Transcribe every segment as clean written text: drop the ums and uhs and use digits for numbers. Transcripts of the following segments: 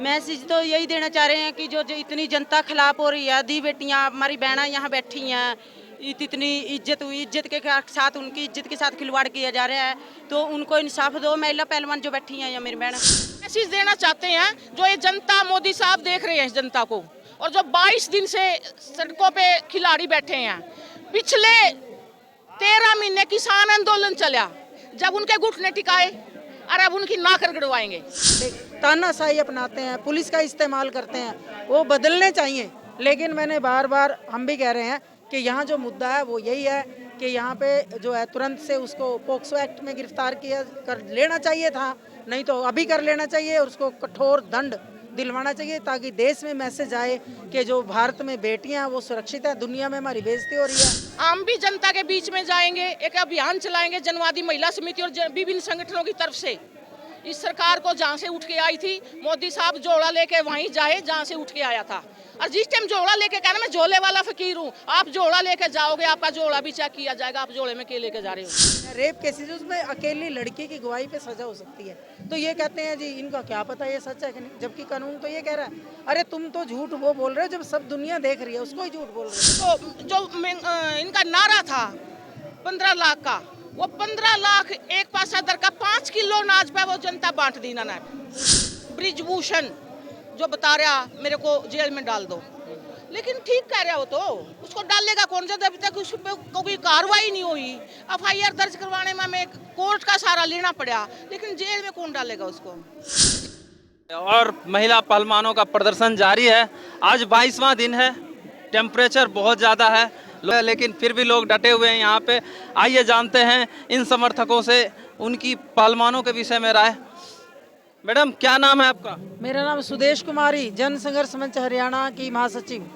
Message तो यही देना चाह रहे हैं कि जो इतनी जनता खिलाफ हो रही है, आधी बेटियां हमारी बहना यहाँ बैठी हैं, इतनी इज्जत हुई, इज्जत के साथ उनकी इज्जत के साथ खिलवाड़ किया जा रहा है, तो उनको इंसाफ दो। महिला पहलवान जो बैठी हैं या मेरी बहन मैसेज देना चाहते हैं जो ये जनता, मोदी साहब देख रहे हैं इस जनता को, और जो 22 दिन से सड़कों पे खिलाड़ी बैठे हैं। पिछले 13 महीने किसान आंदोलन चला, जब उनके घुटने टिकाए और अब उनकी नाक रगड़वाएंगे। तानाशाही अपनाते हैं, पुलिस का इस्तेमाल करते हैं, वो बदलने चाहिए। लेकिन मैंने बार बार हम भी कह रहे हैं कि यहाँ जो मुद्दा है वो यही है कि यहाँ पे जो है तुरंत से उसको पोक्सो एक्ट में गिरफ्तार किया कर लेना चाहिए था, नहीं तो अभी कर लेना चाहिए और उसको कठोर दंड दिलवाना चाहिए, ताकि देश में मैसेज आए कि जो भारत में बेटियां हैं वो सुरक्षित है, दुनिया में हमारी बेइज्जती हो रही है। हम भी जनता के बीच में जाएंगे, एक अभियान चलाएंगे जनवादी महिला समिति और विभिन्न संगठनों की तरफ से। इस सरकार को जहाँ से उठ के आई थी, मोदी साहब झोला लेके वहीं जाए जहाँ से उठ के आया था। और जिस टाइम झोला लेके कहना मैं झोले वाला फकीर हूँ, आप झोला लेके जाओगे, आपका झोला भी चेक किया जाएगा, आप झोले में क्या लेके जा रहे हो। रेप केसेज उसमें अकेली लड़की की गवाही पे सजा हो सकती है, तो ये कहते हैं जी इनका क्या पता ये सच है कि नहीं, जबकि कानून तो ये कह रहा है। अरे तुम तो झूठ वो बोल रहे हो जब सब दुनिया देख रही है, उसको ही झूठ बोल रहे हो। तो जो इनका नारा था 15 लाख का, वो 15 लाख एक पासा दर का 5 किलो अनाज पे वो जनता बांट दी ना। ब्रिजभूषण जो बता रहा मेरे को जेल में डाल दो, लेकिन ठीक कह रहा हो तो उसको डालेगा कौन? जब अभी तक उस पर कोई कार्रवाई नहीं हुई, एफआईआर दर्ज करवाने में हमें कोर्ट का सहारा लेना पड़ा, लेकिन जेल में कौन डालेगा उसको? और महिला पहलवानों का प्रदर्शन जारी है। आज 22वां दिन है, टेम्परेचर बहुत ज़्यादा है, लेकिन फिर भी लोग डटे हुए हैं यहाँ पे। आइए जानते हैं इन समर्थकों से उनकी पहलवानों के विषय में राय। मैडम क्या नाम है आपका? मेरा नाम सुदेश कुमारी, जन संघर्ष मंच हरियाणा की महासचिव।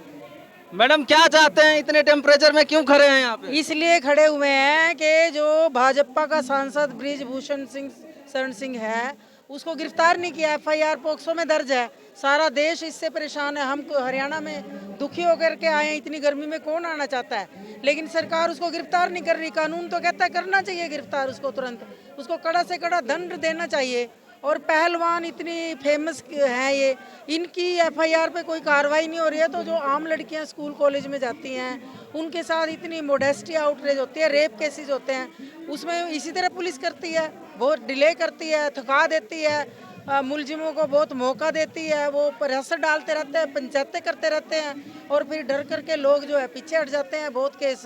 मैडम क्या चाहते हैं, इतने टेम्परेचर में क्यों खड़े हैं यहाँ पे? इसलिए खड़े हुए हैं कि जो भाजपा का सांसद ब्रिजभूषण सिंह शरण सिंह है उसको गिरफ्तार नहीं किया, एफआईआर पोक्सो में दर्ज है। सारा देश इससे परेशान है, हम हरियाणा में दुखी होकर के आए हैं, इतनी गर्मी में कौन आना चाहता है, लेकिन सरकार उसको गिरफ्तार नहीं कर रही। कानून तो कहता है करना चाहिए गिरफ्तार उसको, तुरंत उसको कड़ा से कड़ा दंड देना चाहिए। और पहलवान इतनी फेमस हैं ये, इनकी एफआईआर पे कोई कार्रवाई नहीं हो रही है, तो जो आम लड़कियां स्कूल कॉलेज में जाती हैं उनके साथ इतनी मोडेस्टी आउटरेज होती है, रेप केसेस होते हैं, उसमें इसी तरह पुलिस करती है, बहुत डिले करती है, थका देती है, मुलजिमों को बहुत मौका देती है, वो प्रेशर डालते रहते हैं, पंचायतें करते रहते हैं, और फिर डर करके लोग जो है पीछे हट जाते हैं, बहुत केस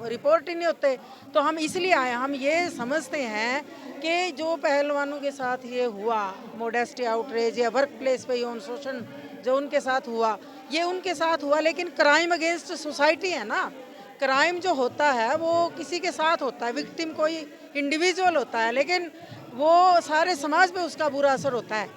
रिपोर्ट ही नहीं होते। तो हम इसलिए आए, हम ये समझते हैं कि जो पहलवानों के साथ ये हुआ, मोडेस्टी आउटरेज या वर्क प्लेस पे यौन शोषण जो उनके साथ हुआ, ये उनके साथ हुआ, लेकिन क्राइम अगेंस्ट सोसाइटी है ना। क्राइम जो होता है वो किसी के साथ होता है, विक्टिम कोई इंडिविजुअल होता है, लेकिन वो सारे समाज पे उसका बुरा असर होता है।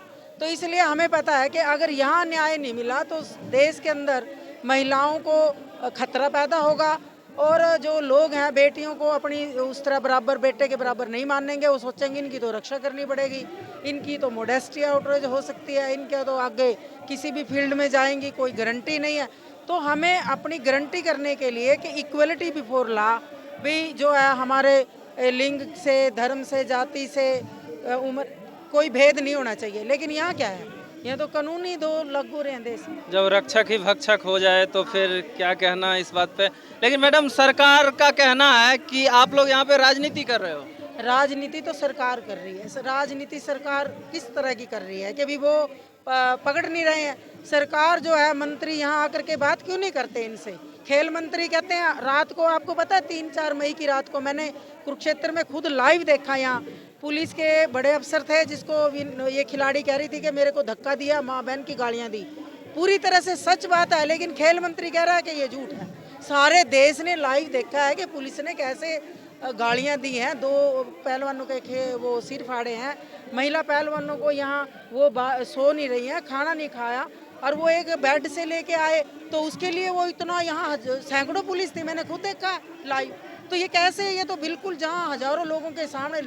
तो इसलिए हमें पता है कि अगर यहाँ न्याय नहीं मिला तो देश के अंदर महिलाओं को खतरा पैदा होगा, और जो लोग हैं बेटियों को अपनी उस तरह बराबर बेटे के बराबर नहीं मानेंगे, वो सोचेंगे इनकी तो रक्षा करनी पड़ेगी, इनकी तो मोडेस्टी आउटरेज हो सकती है, इनके तो आगे किसी भी फील्ड में जाएंगी कोई गारंटी नहीं है। तो हमें अपनी गारंटी करने के लिए कि इक्वलिटी बिफोर लॉ भी जो है, हमारे लिंग से, धर्म से, जाति से, उम्र, कोई भेद नहीं होना चाहिए। लेकिन यहाँ क्या है, यहाँ तो कानून ही दो लागू रहे हैं देश में। जब रक्षक ही भक्षक हो जाए तो फिर क्या कहना इस बात पे। लेकिन मैडम सरकार का कहना है कि आप लोग यहाँ पे राजनीति कर रहे हो। राजनीति तो सरकार कर रही है, राजनीति सरकार किस तरह की कर रही है कि अभी वो पकड़ नहीं रहे हैं। सरकार जो है, मंत्री यहाँ आकर के बात क्यों नहीं करते इनसे? खेल मंत्री कहते हैं, रात को आपको पता है 3-4 मई की रात को मैंने कुरुक्षेत्र में खुद लाइव देखा, यहाँ पुलिस के बड़े अफसर थे जिसको ये खिलाड़ी कह रही थी कि मेरे को धक्का दिया, माँ बहन की गालियाँ दी, पूरी तरह से सच बात है, लेकिन खेल मंत्री कह रहा है कि ये झूठ है। सारे देश ने लाइव देखा है कि पुलिस ने कैसे गालियाँ दी हैं, 2 पहलवानों के वो सिर फाड़े हैं, महिला पहलवानों को यहाँ वो सो नहीं रही हैं, खाना नहीं खाया, और वो एक बेड से लेके आए तो उसके लिए वो इतना, यहाँ सैकड़ों पुलिस थी, मैंने खुद देखा लाइव। तो ये कैसे, ये तो बिल्कुल जहाँ हजारों लोगों के सामने,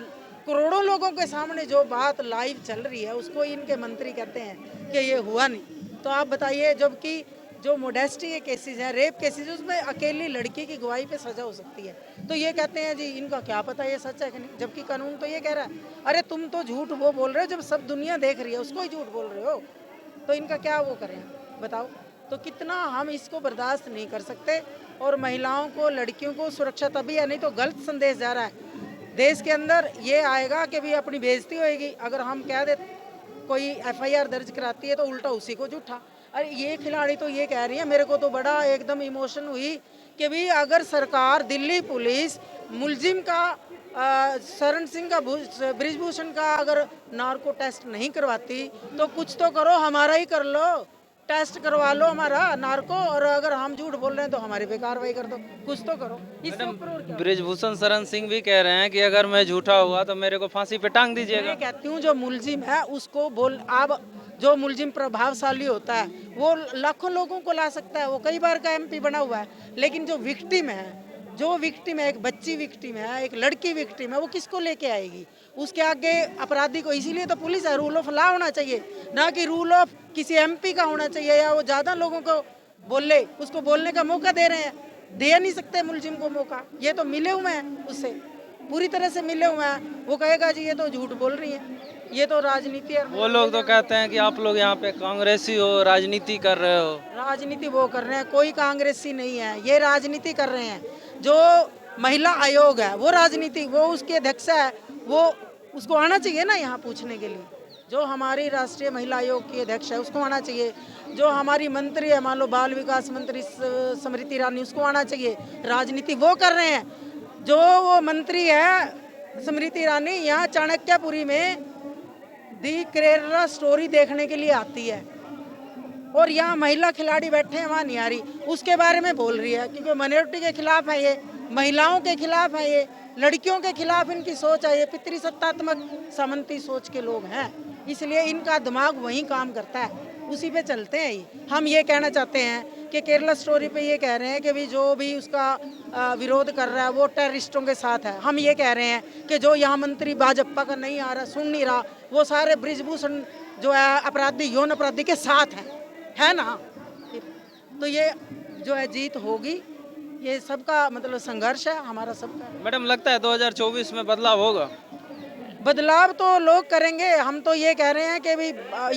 करोड़ों लोगों के सामने जो बात लाइव चल रही है उसको इनके मंत्री कहते हैं कि ये हुआ नहीं। तो आप बताइए, जबकि जो मोडेस्टी के केसेस हैं, रेप केसेस, उसमें अकेली लड़की की गवाही पे सजा हो सकती है, तो ये कहते हैं जी इनका क्या पता ये सच है कि नहीं, जबकि कानून तो ये कह रहा है। अरे तुम तो झूठ वो बोल रहे हो जब सब दुनिया देख रही है, उसको ही झूठ बोल रहे हो। तो इनका क्या वो करें बताओ। तो कितना हम इसको बर्दाश्त नहीं कर सकते। और महिलाओं को, लड़कियों को सुरक्षा तभी है, नहीं तो गलत संदेश जा रहा है देश के अंदर। ये आएगा कि भी अपनी बेइज्जती होएगी अगर हम कह दे कोई एफआईआर दर्ज कराती है तो उल्टा उसी को झूठा। अरे ये खिलाड़ी तो ये कह रही है, मेरे को तो बड़ा एकदम इमोशन हुई कि भी अगर सरकार, दिल्ली पुलिस मुलजिम का शरण सिंह का, ब्रिजभूषण का अगर नार्को टेस्ट नहीं करवाती तो कुछ तो करो, हमारा ही कर लो, टेस्ट करवा लो हमारा नार्को। और अगर हम झूठ बोल रहे हैं तो हमारे पे कार्रवाई कर दो, कुछ तो करो। इससे ऊपर और क्या? ब्रिजभूषण शरण सिंह भी कह रहे हैं कि अगर मैं झूठा हुआ तो मेरे को फांसी पे टांग दीजिएगा। मैं कहती हूँ जो मुलजिम है उसको बोल, अब जो मुलजिम प्रभावशाली होता है वो लाखों लोगों को ला सकता है, वो कई बार का एमपी बना हुआ है। लेकिन जो विक्टिम है, एक बच्ची विक्टिम है, एक लड़की विक्टिम है, वो किसको लेके आएगी? उसके आगे अपराधी को। इसीलिए तो पुलिस है, रूल ऑफ लॉ होना चाहिए, ना कि रूल ऑफ किसी एमपी का होना चाहिए या वो ज़्यादा लोगों को बोले, उसको बोलने का मौका दे रहे हैं। दे नहीं सकते मुलजिम को मौका, ये तो मिले हुए हैं उससे, पूरी तरह से मिले हुए हैं। वो कहेगा जी ये तो झूठ बोल रही है, ये तो राजनीति है। वो लोग तो कहते हैं कि आप लोग यहाँ पे कांग्रेसी हो, राजनीति कर रहे हो। राजनीति वो कर रहे हैं, कोई कांग्रेसी नहीं है, ये राजनीति कर रहे हैं। जो महिला आयोग है वो राजनीति, वो उसके अध्यक्ष है, वो उसको आना चाहिए ना यहाँ पूछने के लिए। जो हमारी राष्ट्रीय महिला आयोग की अध्यक्ष है उसको आना चाहिए। जो हमारी मंत्री है, मान लो बाल विकास मंत्री स्मृति ईरानी, उसको आना चाहिए। राजनीति वो कर रहे हैं। जो वो मंत्री है स्मृति ईरानी, यहाँ चाणक्यपुरी में दी केरला स्टोरी देखने के लिए आती है और यहाँ महिला खिलाड़ी बैठे हैं, वहाँ नहीं आ रही, उसके बारे में बोल रही है। क्योंकि माइनॉरिटी के खिलाफ है ये, महिलाओं के खिलाफ है ये, लड़कियों के खिलाफ इनकी सोच है, ये पितृसत्तात्मक सामंती सोच के लोग हैं, इसलिए इनका दिमाग वहीं काम करता है, उसी पे चलते हैं ये। हम ये कहना चाहते हैं कि केरला स्टोरी पे ये कह रहे हैं कि भी जो भी उसका विरोध कर रहा है वो टेररिस्टों के साथ है। हम ये कह रहे हैं कि जो यहाँ मंत्री भाजपा का नहीं आ रहा, सुन नहीं रहा, वो सारे ब्रिजभूषण जो है अपराधी, यौन अपराधी के साथ हैं, है ना। तो ये जो है जीत होगी, ये सबका मतलब संघर्ष है, हमारा सबका। मैडम लगता है 2024 में बदलाव होगा? बदलाव तो लोग करेंगे, हम तो ये कह रहे हैं कि भी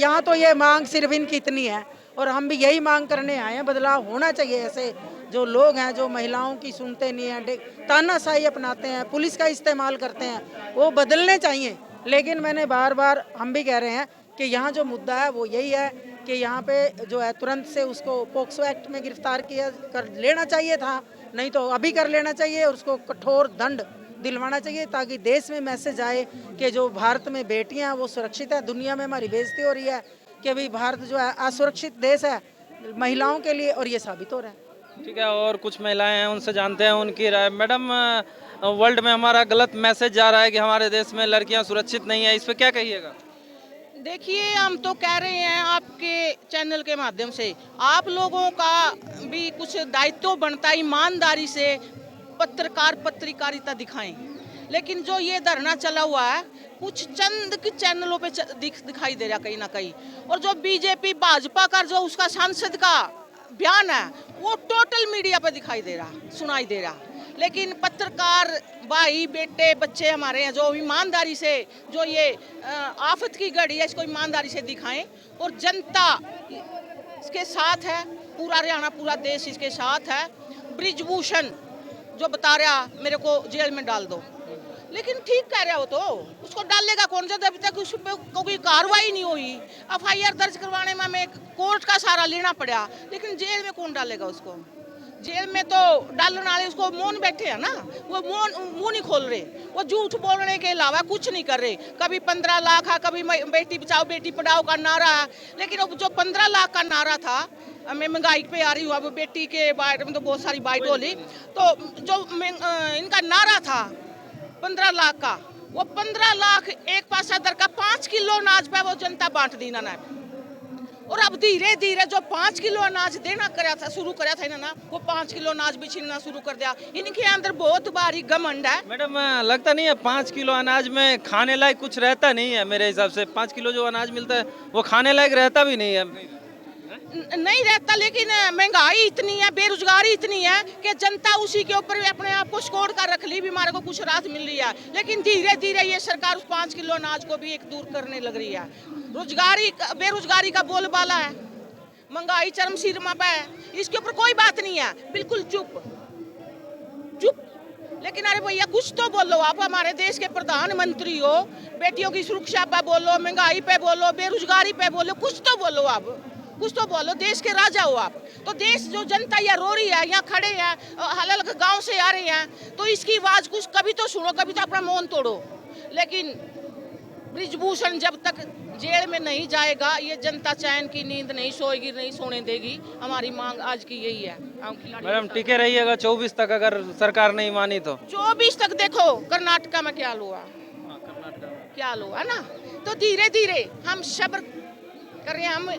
यहाँ तो ये मांग सिर्फ इनकी इतनी है और हम भी यही मांग करने आए हैं, बदलाव होना चाहिए। ऐसे जो लोग हैं जो महिलाओं की सुनते नहीं हैं, तानाशाही अपनाते हैं, पुलिस का इस्तेमाल करते हैं, वो बदलने चाहिए। लेकिन मैंने बार बार हम भी कह रहे हैं कि यहाँ जो मुद्दा है वो यही है कि यहाँ पे जो है तुरंत से उसको पोक्सो एक्ट में गिरफ्तार कर लेना चाहिए था, नहीं तो अभी कर लेना चाहिए और उसको कठोर दंड दिलवाना चाहिए, ताकि देश में मैसेज आए कि जो भारत में बेटियां वो सुरक्षित है। दुनिया में हमारी बेइज्जती हो रही है कि भाई भारत जो है असुरक्षित देश है महिलाओं के लिए, और ये साबित हो रहा है। ठीक है, और कुछ महिलाएं हैं उनसे जानते हैं उनकी राय। मैडम, वर्ल्ड में हमारा गलत मैसेज जा रहा है कि हमारे देश में लड़कियां सुरक्षित नहीं है, इस पर क्या कहिएगा? देखिए, हम तो कह रहे हैं आपके चैनल के माध्यम से, आप लोगों का भी कुछ दायित्व बनता है, ईमानदारी से पत्रकारिता दिखाएं। लेकिन जो ये धरना चला हुआ है कुछ चंद के चैनलों पे दिखाई दे रहा कहीं ना कहीं, और जो बीजेपी भाजपा का जो उसका सांसद का बयान है वो टोटल मीडिया पे दिखाई दे रहा, सुनाई दे रहा। लेकिन पत्रकार भाई बेटे बच्चे हमारे हैं जो ईमानदारी से, जो ये आफत की घड़ी है इसको ईमानदारी से दिखाएं, और जनता इसके साथ है, पूरा हरियाणा पूरा देश इसके साथ है। ब्रिजभूषण जो बता रहा मेरे को जेल में डाल दो, लेकिन ठीक कह रहा हो तो उसको डालेगा कौन? जब अभी तक उस पर कोई कार्रवाई नहीं हुई, एफआईआर दर्ज करवाने में हमें कोर्ट का सहारा लेना पड़ा, लेकिन जेल में कौन डालेगा उसको? जेल में तो डालने वाले उसको मौन बैठे हैं ना, वो मुंह नहीं खोल रहे, वो झूठ बोलने के अलावा कुछ नहीं कर रहे। कभी 15 लाख है, कभी बेटी बचाओ बेटी पढ़ाओ का नारा है, लेकिन जो 15 लाख का नारा था, मैं महंगाई पे आ रही हुआ, वो बेटी के बारे में तो बहुत सारी बात बोली, तो जो इनका नारा था 15 लाख का, वो 15 लाख एक पासा दर का 5 किलो अनाज पे वो जनता बांट दी ना। और अब धीरे धीरे जो 5 किलो अनाज देना शुरू कराया था इन्होंने, वो 5 किलो अनाज भी छीनना शुरू कर दिया। इनके अंदर बहुत भारी घमंड है। मैडम, लगता नहीं है 5 किलो अनाज में खाने लायक कुछ रहता नहीं है? मेरे हिसाब से 5 किलो जो अनाज मिलता है वो खाने लायक रहता भी नहीं है। नहीं रहता, लेकिन महंगाई इतनी है, बेरोजगारी इतनी है कि जनता उसी के ऊपर अपने आप को स्कोर कर रख ली भी हमारे को कुछ राहत मिल रही है। लेकिन धीरे धीरे ये सरकार उस 5 किलो अनाज को भी एक दूर करने लग रही है। रोजगारी बेरोजगारी का बोलबाला है, महंगाई चरम सीमा पे है, इसके ऊपर कोई बात नहीं है, बिल्कुल चुप चुप। लेकिन अरे भैया कुछ तो बोलो, आप हमारे देश के प्रधानमंत्री हो, बेटियों की सुरक्षा पे बोलो, महंगाई पे बोलो, बेरोजगारी पे बोलो, कुछ तो बोलो, आप कुछ तो बोलो, देश के राजा हो आप। तो देश जो जनता यहाँ रो रही है, यहाँ खड़े हैं, अलग गांव से आ रहे हैं, तो इसकी आवाज कुछ कभी तो सुनो, कभी तो अपना मौन तोड़ो। लेकिन ब्रिजभूषण जब तक जेल में नहीं जाएगा, ये जनता चैन की नींद नहीं सोएगी, नहीं सोने देगी। हमारी मांग आज की यही है। मैडम टिके रहिएगा 24 तक, अगर सरकार नहीं मानी तो। 24 तक देखो कर्नाटका में क्या हुआ, क्या हुआ ना। तो धीरे धीरे हम सब्र करें। हम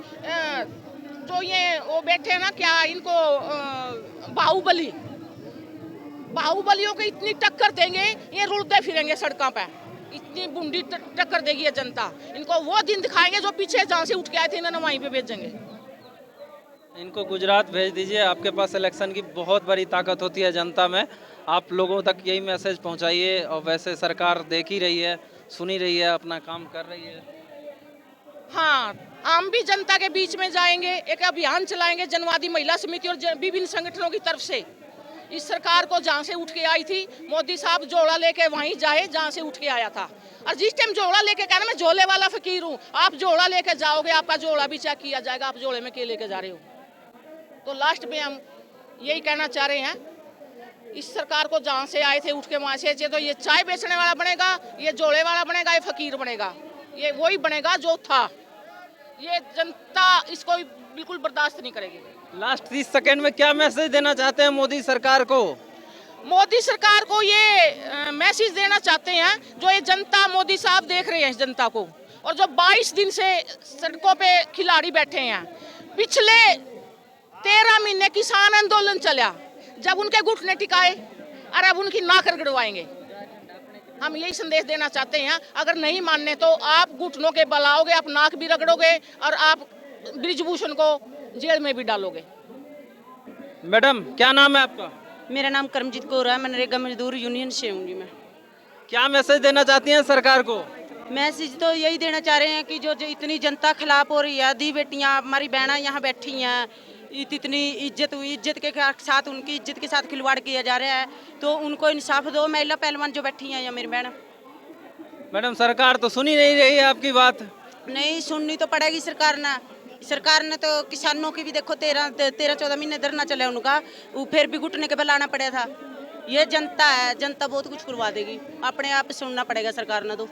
जो ये वो बैठे ना, क्या इनको बाहुबलियों को इतनी टक्कर देंगे, ये रुलते फिरेंगे सड़कों पे, इतनी बूंदी टक्कर देगी ये जनता। इनको वो दिन दिखाएंगे जो पीछे जहाँ से उठ के आए थे, इन्होंने वहीं पे भेजेंगे। इनको गुजरात भेज दीजिए, आपके पास इलेक्शन की बहुत बड़ी ताकत होती है जनता में। आप लोगों तक यही मैसेज पहुंचाइए। और वैसे सरकार देख ही रही है, सुन ही रही है, अपना काम कर रही है। हाँ, हम भी जनता के बीच में जाएंगे, एक अभियान चलाएंगे जनवादी महिला समिति और विभिन्न संगठनों की तरफ से। इस सरकार को जहाँ से उठ के आई थी, मोदी साहब जोड़ा लेके वहीं जाए जहाँ से उठ के आया था। और जिस टाइम जोड़ा लेके कहना मैं झोले वाला फकीर हूँ, आप जोड़ा लेके जाओगे, आपका जोड़ा भी चेक किया जाएगा, आप जोड़े में क्या लेके जा रहे हो। तो लास्ट में हम यही कहना चाह रहे हैं, इस सरकार को जहाँ से आए थे उठ के वहाँ से, तो ये चाय बेचने वाला बनेगा, ये जोड़े वाला बनेगा, ये फकीर बनेगा, ये वही बनेगा जो था। ये जनता इसको बिल्कुल बर्दाश्त नहीं करेगी। लास्ट 30 सेकंड में क्या मैसेज देना चाहते हैं मोदी सरकार को? मोदी सरकार को ये मैसेज देना चाहते हैं, जो ये जनता, मोदी साहब देख रहे हैं इस जनता को, और जो 22 दिन से सड़कों पे खिलाड़ी बैठे हैं। पिछले 13 महीने किसान आंदोलन चला, जब उनके घुटने टिकाए, और अब उनकी नाक रगड़वाएंगे। हम यही संदेश देना चाहते हैं, अगर नहीं मानने तो आप घुटनों के बल आओगे, आप नाक भी रगड़ोगे, और आप ब्रिजभूषण को जेल में भी डालोगे। मैडम क्या नाम है आपका? मेरा नाम करमजीत कौर है, मनरेगा मजदूर यूनियन से हूँ जी मैं। क्या मैसेज देना चाहती हैं सरकार को? मैसेज तो यही देना चाह रहे हैं कि जो इतनी जनता खिलाफ हो रही है, दी बेटियां हमारी बहना यहाँ बैठी हैं, इतनी इज्जत के साथ, उनकी इज्जत के साथ खिलवाड़ किया जा रहा है, तो उनको इंसाफ दो। महिला पहलवान जो बैठी हैं या मेरी बहन। मैडम सरकार तो सुन ही नहीं रही है आपकी बात। नहीं सुननी तो पड़ेगी सरकार ने तो किसानों की भी देखो 13-14 महीने धरना चला उनका, वो फिर भी घुटने के बल आना पड़ा था। ये जनता है, जनता बहुत कुछ करवा देगी, अपने आप सुनना पड़ेगा सरकार ने तो।